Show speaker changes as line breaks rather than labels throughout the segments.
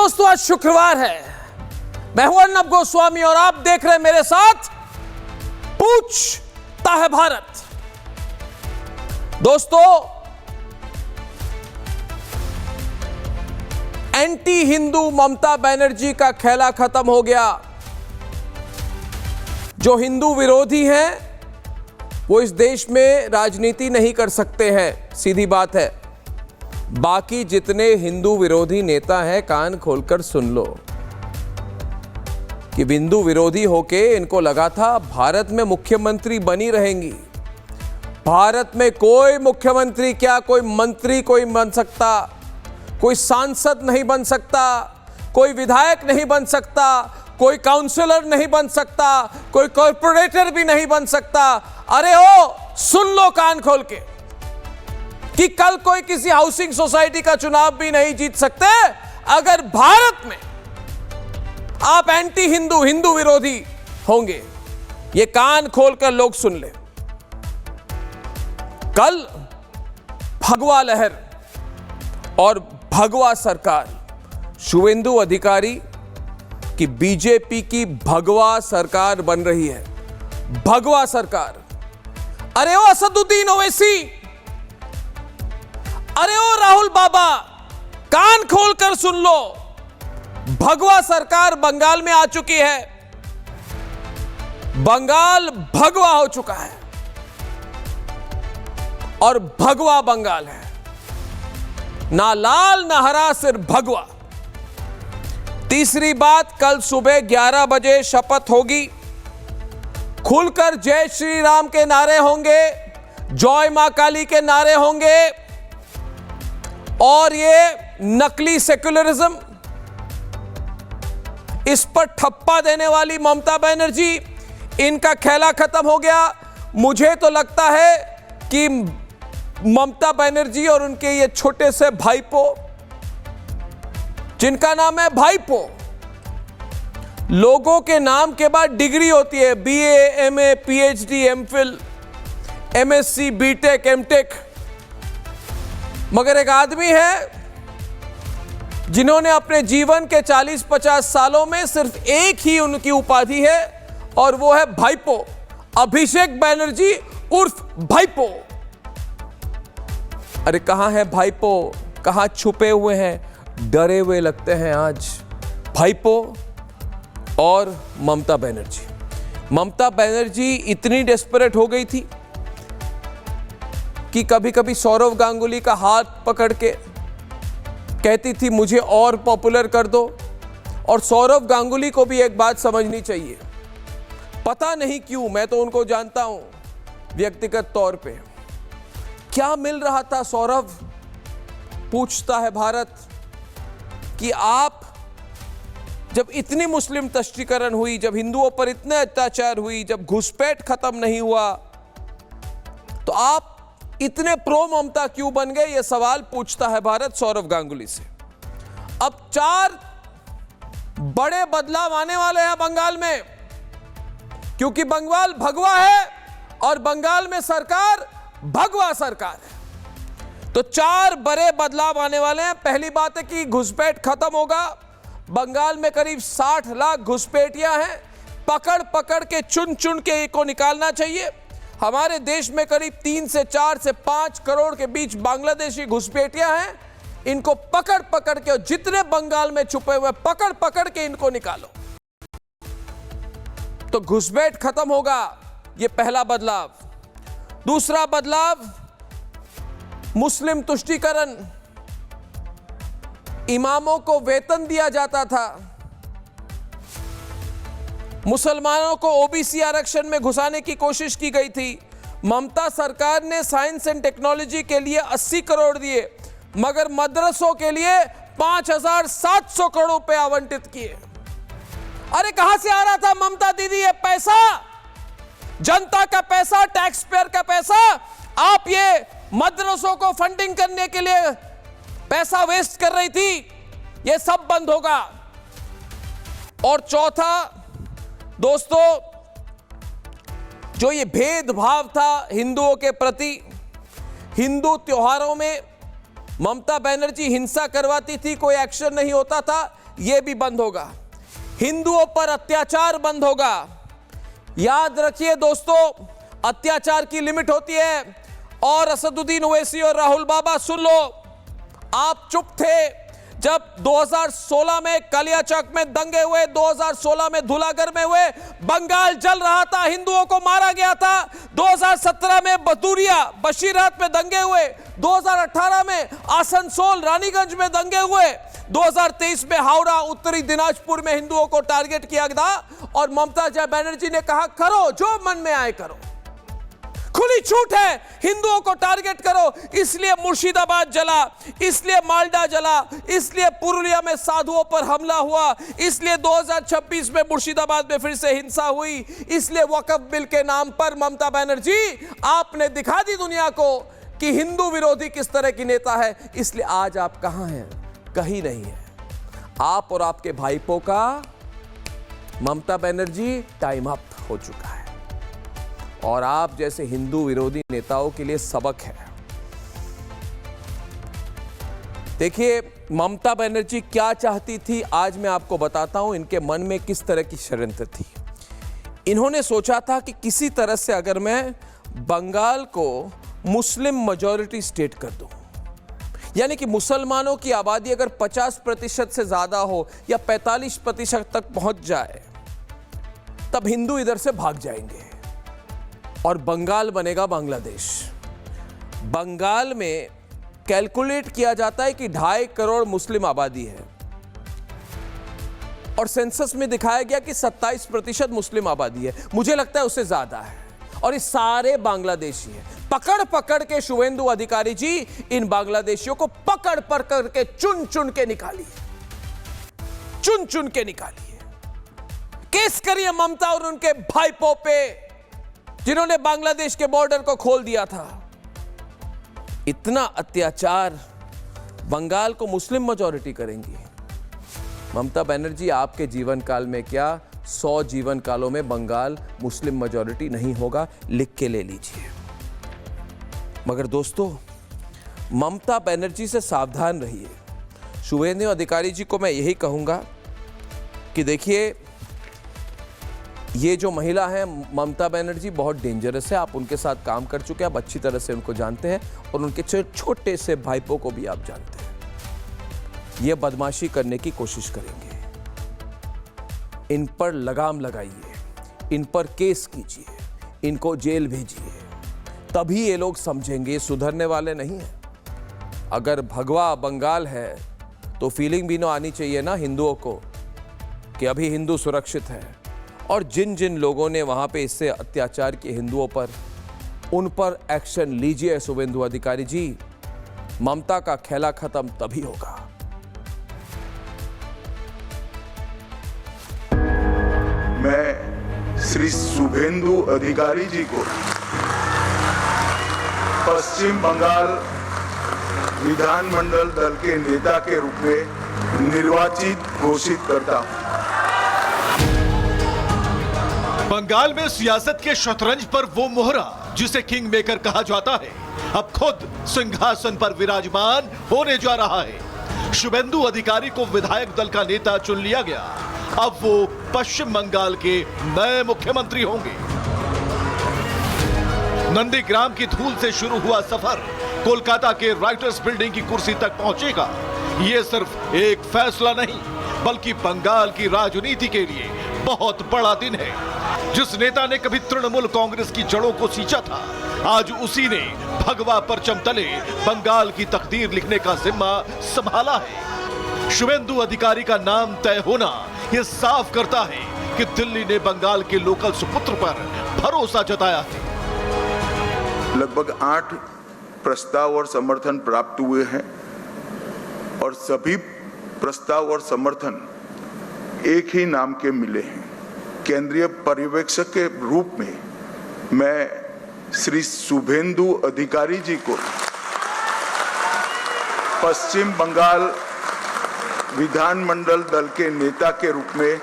दोस्तों, आज शुक्रवार है। मैं हूं अर्नब गोस्वामी और आप देख रहे हैं मेरे साथ पूछता है भारत। दोस्तों, एंटी हिंदू ममता बनर्जी का खेला खत्म हो गया। जो हिंदू विरोधी हैं वो इस देश में राजनीति नहीं कर सकते हैं, सीधी बात है। बाकी जितने हिंदू विरोधी नेता हैं, कान खोलकर सुन लो कि हिंदू विरोधी होके इनको लगा था भारत में मुख्यमंत्री बनी रहेंगी। भारत में कोई मुख्यमंत्री क्या, कोई मंत्री कोई बन सकता, कोई सांसद नहीं बन सकता, कोई विधायक नहीं बन सकता, कोई काउंसलर नहीं बन सकता, कोई कॉर्पोरेटर भी नहीं बन सकता। अरे ओ, सुन लो कान खोल के कि कल कोई किसी हाउसिंग सोसाइटी का चुनाव भी नहीं जीत सकते अगर भारत में आप एंटी हिंदू, हिंदू विरोधी होंगे। ये कान खोलकर लोग सुन ले। कल भगवा लहर और भगवा सरकार, शुवेंदु अधिकारी की बीजेपी की भगवा सरकार बन रही है। भगवा सरकार। अरे ओ असदुद्दीन ओवैसी, अरे ओ राहुल बाबा, कान खोलकर सुन लो। भगवा सरकार बंगाल में आ चुकी है। बंगाल भगवा हो चुका है और भगवा बंगाल है। ना लाल ना हरा, सिर्फ भगवा। तीसरी बात, कल सुबह 11 बजे शपथ होगी। खुलकर जय श्री राम के नारे होंगे, जय मां काली के नारे होंगे और ये नकली सेक्युलरिज्म, इस पर ठप्पा देने वाली ममता बनर्जी, इनका खेला खत्म हो गया। मुझे तो लगता है कि ममता बनर्जी और उनके ये छोटे से भाईपो, जिनका नाम है भाईपो, लोगों के नाम के बाद डिग्री होती है, BA, MA, PhD, MPhil, MSc, BTech, MTech, मगर एक आदमी है जिन्होंने अपने जीवन के 40-50 सालों में सिर्फ एक ही उनकी उपाधि है और वो है भाईपो। अभिषेक बनर्जी उर्फ भाईपो। अरे कहां है भाईपो, कहां छुपे हुए हैं, डरे हुए लगते हैं आज भाईपो और ममता बनर्जी। ममता बनर्जी इतनी डेस्परेट हो गई थी कि कभी कभी सौरव गांगुली का हाथ पकड़ के कहती थी मुझे और पॉपुलर कर दो। और सौरव गांगुली को भी एक बात समझनी चाहिए, पता नहीं क्यों, मैं तो उनको जानता हूं व्यक्तिगत तौर पे, क्या मिल रहा था सौरव, पूछता है भारत, कि आप जब इतनी मुस्लिम तुष्टीकरण हुई, जब हिंदुओं पर इतने अत्याचार हुई, जब घुसपैठ खत्म नहीं हुआ, तो आप इतने प्रो ममता क्यों बन गए? यह सवाल पूछता है भारत सौरव गांगुली से। अब 4 बड़े बदलाव आने वाले हैं बंगाल में, क्योंकि बंगाल भगवा है और बंगाल में सरकार भगवा सरकार है। तो 4 बड़े बदलाव आने वाले हैं। पहली बात है कि घुसपैठ खत्म होगा। बंगाल में करीब 60 लाख घुसपैठियां हैं। पकड़ पकड़ के, चुन चुन के इनको निकालना चाहिए। हमारे देश में करीब 3 से 4 से 5 करोड़ के बीच बांग्लादेशी घुसपैठियां हैं। इनको पकड़ पकड़ के, और जितने बंगाल में छुपे हुए पकड़ पकड़ के इनको निकालो, तो घुसपैठ खत्म होगा। यह पहला बदलाव। दूसरा बदलाव, मुस्लिम तुष्टीकरण। इमामों को वेतन दिया जाता था, मुसलमानों को ओबीसी आरक्षण में घुसाने की कोशिश की गई थी। ममता सरकार ने साइंस एंड टेक्नोलॉजी के लिए 80 करोड़ दिए, मगर मदरसों के लिए 5,700 करोड़ रुपए आवंटित किए। अरे कहां से आ रहा था ममता दीदी ये पैसा? जनता का पैसा, टैक्स पेयर का पैसा। आप ये मदरसों को फंडिंग करने के लिए पैसा वेस्ट कर रही थी, ये सब बंद होगा। और चौथा दोस्तों, जो ये भेदभाव था हिंदुओं के प्रति, हिंदू त्योहारों में ममता बनर्जी हिंसा करवाती थी, कोई एक्शन नहीं होता था, यह भी बंद होगा। हिंदुओं पर अत्याचार बंद होगा। याद रखिए दोस्तों, अत्याचार की लिमिट होती है। और असदुद्दीन ओवैसी और राहुल बाबा सुन लो, आप चुप थे जब 2016 में कालियाचक में दंगे हुए, 2016 में धुलागढ़ में हुए, बंगाल जल रहा था, हिंदुओं को मारा गया था। 2017 में बदूरिया बशीरहाट में दंगे हुए, 2018 में आसनसोल रानीगंज में दंगे हुए, 2023 में हावड़ा उत्तरी दिनाजपुर में हिंदुओं को टारगेट किया गया और ममता बनर्जी ने कहा करो जो मन में आए करो, खुली छूट है, हिंदुओं को टारगेट करो। इसलिए मुर्शिदाबाद जला, इसलिए मालदा जला, इसलिए पुरुलिया में साधुओं पर हमला हुआ, इसलिए 2026 में मुर्शिदाबाद में फिर से हिंसा हुई, इसलिए वक्फ बिल के नाम पर ममता बनर्जी आपने दिखा दी दुनिया को कि हिंदू विरोधी किस तरह की नेता है। इसलिए आज आप कहां हैं? कहीं नहीं है। आप और आपके भाईपों का, ममता बनर्जी, टाइम अप हो चुका है और आप जैसे हिंदू विरोधी नेताओं के लिए सबक है। देखिए, ममता बनर्जी क्या चाहती थी आज मैं आपको बताता हूं। इनके मन में किस तरह की षड्यंत्र थी। इन्होंने सोचा था कि किसी तरह से अगर मैं बंगाल को मुस्लिम मेजॉरिटी स्टेट कर दूं, यानी कि मुसलमानों की आबादी अगर 50% से ज्यादा हो या 45% तक पहुंच जाए, तब हिंदू इधर से भाग जाएंगे और बंगाल बनेगा बांग्लादेश। बंगाल में कैलकुलेट किया जाता है कि 2.5 करोड़ मुस्लिम आबादी है और सेंसस में दिखाया गया कि 27% मुस्लिम आबादी है। मुझे लगता है उससे ज्यादा है और ये सारे बांग्लादेशी हैं। पकड़ पकड़ के शुभेंदु अधिकारी जी इन बांग्लादेशियों को पकड़ पकड़ के चुन चुन के निकालिए, चुन चुन के निकालिए। केस करिए ममता और उनके भाईपों पे जिन्होंने बांग्लादेश के बॉर्डर को खोल दिया था। इतना अत्याचार बंगाल को मुस्लिम मेजॉरिटी करेंगी। ममता बनर्जी, आपके जीवन काल में क्या 100 जीवन कालों में बंगाल मुस्लिम मेजॉरिटी नहीं होगा, लिख के ले लीजिए। मगर दोस्तों, ममता बनर्जी से सावधान रहिए। शुभेंदु अधिकारी जी को मैं यही कहूंगा कि देखिए, ये जो महिला है ममता बनर्जी बहुत डेंजरस है। आप उनके साथ काम कर चुके हैं, आप अच्छी तरह से उनको जानते हैं और उनके छोटे से भाईपों को भी आप जानते हैं। ये बदमाशी करने की कोशिश करेंगे। इन पर लगाम लगाइए, इन पर केस कीजिए, इनको जेल भेजिए, तभी ये लोग समझेंगे। ये सुधरने वाले नहीं हैं। अगर भगवा बंगाल है तो फीलिंग भी ना आनी चाहिए ना हिंदुओं को कि अभी हिंदू सुरक्षित है। और जिन जिन लोगों ने वहां पे इससे अत्याचार किए हिंदुओं पर, उन पर एक्शन लीजिए शुभेंदु अधिकारी जी। ममता का खेला खत्म तभी होगा।
मैं श्री शुभेंदु अधिकारी जी को पश्चिम बंगाल विधानमंडल दल के नेता के रूप में निर्वाचित घोषित करता हूं।
बंगाल में सियासत के शतरंज पर वो मोहरा जिसे किंग मेकर कहा जाता है, अब खुद सिंहासन पर विराजमान होने जा रहा है। शुभेंदु अधिकारी को विधायक दल का नेता चुन लिया गया। अब वो पश्चिम बंगाल के नए मुख्यमंत्री होंगे। नंदीग्राम की धूल से शुरू हुआ सफर कोलकाता के राइटर्स बिल्डिंग की कुर्सी तक पहुंचेगा। ये सिर्फ एक फैसला नहीं, बल्कि बंगाल की राजनीति के लिए बहुत बड़ा दिन है। जिस नेता ने कभी तृणमूल कांग्रेस की जड़ों को सींचा था, आज उसी ने भगवा परचम तले बंगाल की तकदीर लिखने का जिम्मा संभाला है। शुभेंदु अधिकारी का नाम तय होना यह साफ करता है कि दिल्ली ने बंगाल के लोकल सुपुत्र पर भरोसा जताया है।
लगभग 8 प्रस्ताव और समर्थन प्राप्त हुए हैं और सभी प्रस्ताव और समर्थन एक ही नाम के मिले हैं। केंद्रीय पर्यवेक्षक के रूप में मैं श्री शुभेंदु अधिकारी जी को पश्चिम बंगाल विधानमंडल दल के नेता के रूप में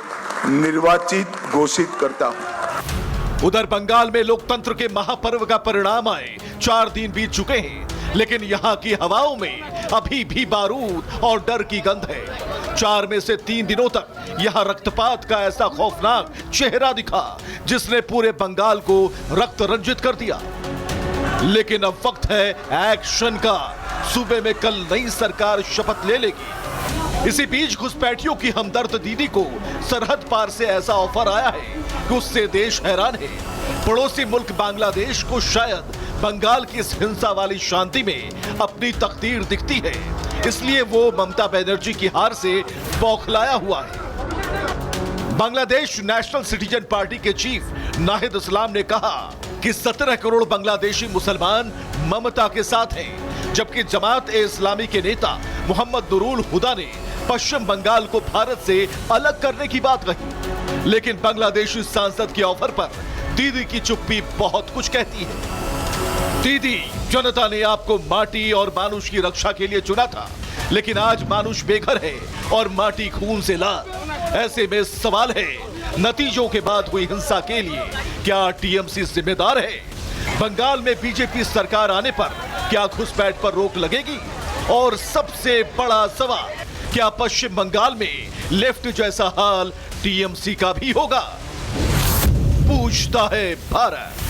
निर्वाचित घोषित करता हूं।
उधर बंगाल में लोकतंत्र के महापर्व का परिणाम आए 4 दिन बीत चुके हैं, लेकिन यहाँ की हवाओं में अभी भी बारूद और डर की गंध है। 4 में से 3 दिनों तक यहाँ रक्तपात का ऐसा खौफनाक चेहरा दिखा जिसने पूरे बंगाल को रक्त रंजित कर दिया। लेकिन अब वक्त है एक्शन का। सूबे में कल नई सरकार शपथ ले लेगी। इसी बीच घुसपैठियों की हमदर्द दीदी को सरहद पार से ऐसा ऑफर आया है कि उससे देश हैरान है। पड़ोसी मुल्क बांग्लादेश को शायद बंगाल की इस हिंसा वाली शांति में अपनी तकदीर दिखती है, इसलिए वो ममता बनर्जी की हार से बौखलाया हुआ है। बांग्लादेश नेशनल सिटीजन पार्टी के चीफ नाहिद इस्लाम ने कहा कि 17 करोड़ बांग्लादेशी मुसलमान ममता के साथ हैं, जबकि जमात-ए-इस्लामी के नेता मोहम्मद नूरुल हुदा ने पश्चिम बंगाल को भारत से अलग करने की बात कही। लेकिन बांग्लादेशी सांसद के ऑफर पर दीदी की चुप्पी बहुत कुछ कहती है। दीदी, जनता ने आपको माटी और मानुष की रक्षा के लिए चुना था, लेकिन आज मानुष बेघर है और माटी खून से लाल। ऐसे में सवाल है, नतीजों के बाद हुई हिंसा के लिए क्या टीएमसी जिम्मेदार है? बंगाल में बीजेपी सरकार आने पर क्या घुसपैठ पर रोक लगेगी? और सबसे बड़ा सवाल, क्या पश्चिम बंगाल में लेफ्ट जैसा हाल टीएमसी का भी होगा? पूछता है भारत।